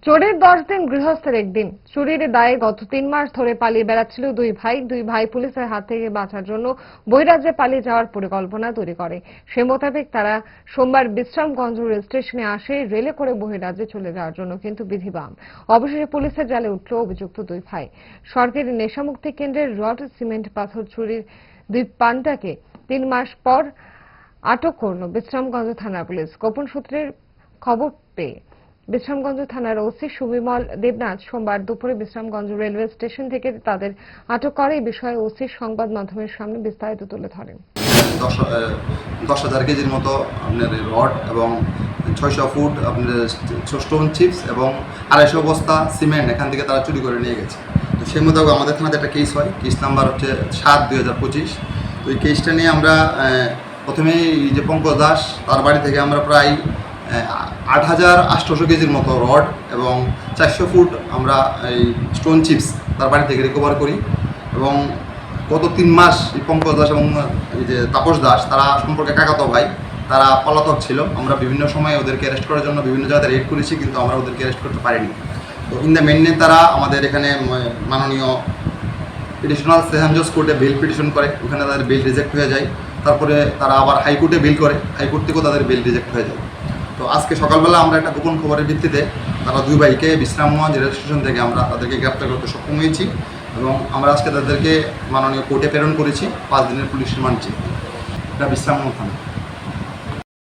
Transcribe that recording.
চোরের 10 দিন গৃহস্থের একদিন। চুরির দায়ে গত 3 মাস ধরে পালিয়ে বেড়াচ্ছিল দুই ভাই পুলিশের হাত থেকে বাঁচার জন্য বহিরাজ্যে পালিয়ে যাওয়ার পরিকল্পনা তৈরি করে। সে মোতাবেক তারা সোমবার বিশ্রামগঞ্জ রেল স্টেশনে আসে রেলে করে বহিরাজ্যে চলে যাওয়ার জন্য, কিন্তু বিধিবাম। অবশেষে পুলিশের জালে উঠল অভিযুক্ত দুই ভাই। সরকারি নেশামুক্তি কেন্দ্রের রড, সিমেন্ট, পাথর চুরির দুই পান্ডাকে 3 মাস পর আটক করল বিশ্রামগঞ্জ থানা পুলিশ। গোপন সূত্রের খবর পেয়ে বিশ্রামগঞ্জ থানার ওসি সুবিমল দেবনাথ সোমবার দুপুরে বিশ্রামগঞ্জ রেলওয়ে স্টেশন থেকে তাদের আটক করে। এই বিষয়ে ওসি সংবাদ মাধ্যমের সামনে বিস্তারিত তুলে ধরেন। 10,000 কেজির মতো আপনার রড এবং 600 ফুট আপনার স্টোন চিপস এবং 250 বস্তা সিমেন্ট এখান থেকে তারা চুরি করে নিয়ে গেছে। তো সেই মোতাবেক আমাদের থানাতে একটা কেস হয়, কেস নাম্বার হচ্ছে 7/2025। তো এই কেসটা নিয়ে আমরা প্রথমেই এই যে পঙ্কজ দাস তার বাড়ি থেকে আমরা প্রায় 8,800 কেজির মতো রড এবং 400 ফুট আমরা এই স্টোন চিপস তার বাড়ি থেকে রিকভার করি। এবং গত 3 মাস এই পঙ্কজ দাস এবং এই যে তাপস দাস তারা সম্পর্কে কাকাতো ভাই, তারা পলাতক ছিল। আমরা বিভিন্ন সময় ওদেরকে অ্যারেস্ট করার জন্য বিভিন্ন জায়গায় রেড করেছি, কিন্তু আমরা ওদেরকে অ্যারেস্ট করতে পারিনি। তো ইন দ্য মেইন তারা আমাদের এখানে মাননীয় পিটিশনাল সেশন জজ কোর্টে বেল পিটিশন করে, ওখানে তাদের বেল রিজেক্ট হয়ে যায়। তারপরে তারা আবার হাইকোর্টে বেল করে, হাইকোর্ট থেকেও তাদের বেল রিজেক্ট হয়ে যায়। তো আজকে সকালবেলা আমরা একটা গোপন খবরের ভিত্তিতে তারা দুই ভাইকে বিশ্রামগঞ্জ রেল স্টেশন থেকে আমরা তাদেরকে গ্রেপ্তার করতে সক্ষম হয়েছি এবং আমরা আজকে তাদেরকে মাননীয় কোর্টে প্রেরণ করেছি 5 দিনের পুলিশ রিমান্ড চেয়ে। এটা বিশ্রামগঞ্জ থানা।